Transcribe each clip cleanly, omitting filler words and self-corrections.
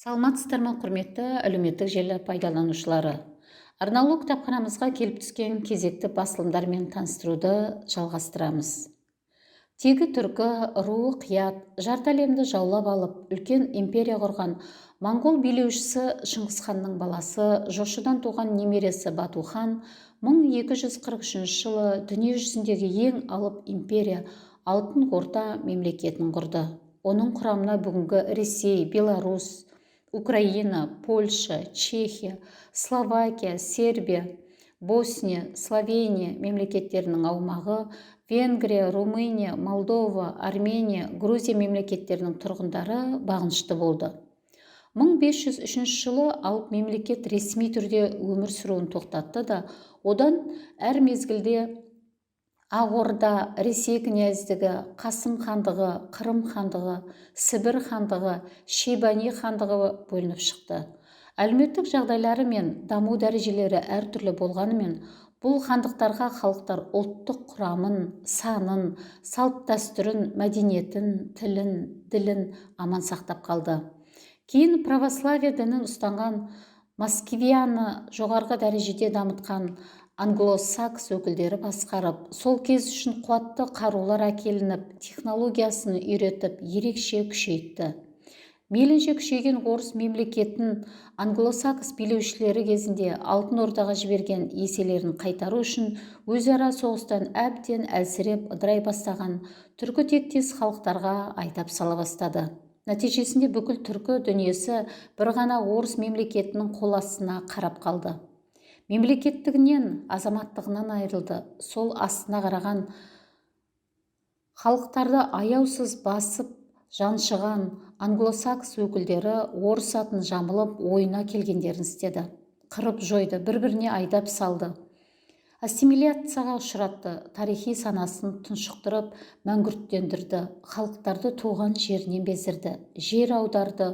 Саламатсыздар ма, құрметті әлеуметтік желі пайдаланушылары. Арнаулы кітапханамызға келіп түскен кезекті басылымдармен таныстыруды жалғастырамыз. Тегі түркі, руы қият, жарты әлемді жаулап алып, үлкен империя құрған моңғол билеушісі Шыңғысханның баласы, Жошыдан туған немересі Батухан 1243 жылы дүние жүзіндегі ең алып империя Алтын Орда мемлекетін құрды. Оның құрамына бүгінгі Ресей, Беларусь, Украина, Польша, Чехия, Словакия, Сербия, Босния, Словения мемлекеттерінің аумағы, Венгрия, Румыния, Молдова, Армения, Грузия мемлекеттерінің тұрғындары бағынышты болды. 1503 жылы алып мемлекет ресми түрде өмір сүруін тоқтатты да, одан әр мезгілде Ақ Орда, Ресей князьдігі, Қасым хандығы, Қырым хандығы, Сібір хандығы, Шейбани хандығы бөлініп шықты. Әлеуметтік жағдайлары мен даму дәрежелері әртүрлі болғанымен, бұл хандықтарға халықтар ұлттық құрамын, санын, салт дәстүрін, мәдениетін, тілін, ділін аман сақтап қалды. Кейін православие дінін ұстанған Москвияны жоғарғы дәрежеде дамытқан англосакс өкілдері басқарып, сол кез үшін қуатты қарулар әкелініп, технологиясын үйретіп, ерекше күшейтті. Мейлінше күшейген орыс мемлекетін англосакс билеушілері кезінде Алтын Ордаға жіберген еселерін қайтару үшін өзара соғыстан әбден әлсіреп ыдырай бастаған түркі тектес халықтарға айдап сала бастады. Нәтижесінде бүкіл түркі дүниесі бір ғана орыс мемлекетінің қол астына қарап қалды. Мемлекеттігінен, азаматтығынан айырылды. Сол астына қараған халықтарды аяусыз басып жаншыған англосакс өкілдері орыс атын жамылып ойына келгендерін істеді. Қырып жойды, бір-біріне айдап салды. Ассимиляцияға ұшыратты, тарихи санасын тұншықтырып, мәңгүрттендірді, халықтарды туған жерінен бездірді, жер аударды,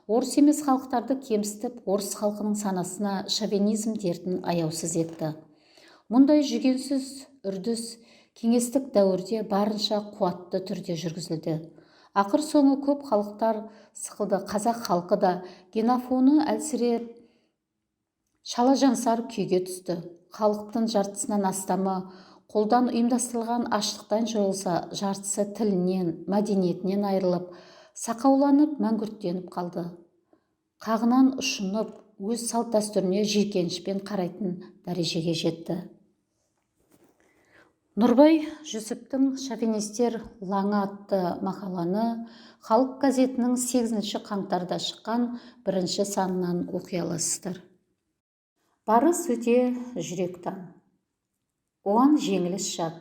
орыс емес халықтарды кемсітіп, орыс халқының санасына шовинизм дертін аяусыз етті. Мұндай жүгенсіз үрдіс кеңестік дәуірде барынша қуатты түрде жүргізілді. Ақыр соңы көп халықтар сықылды, қазақ халқы да генофоны әлсіреп, шалажансар күйге түсті. Халықтың жартысынан астамы қолдан ұйымдастырылған аштықтан жойылса, жартысы тілінен, мәдениетінен айырылып, сақауланып, мәңгүрттеніп қалды. Қағынан ұшынып, өз салт дәстүріне жиіркенішпен қарайтын дәрежеге жетті. Нұрбай Жүсіптің «Шовинистер лаңы» атты мақаланы Халық газетінің 8 қаңтарда шыққан 1 санынан оқи аласыздар. Барыс өте жүректан. Оған жеңіліс шат.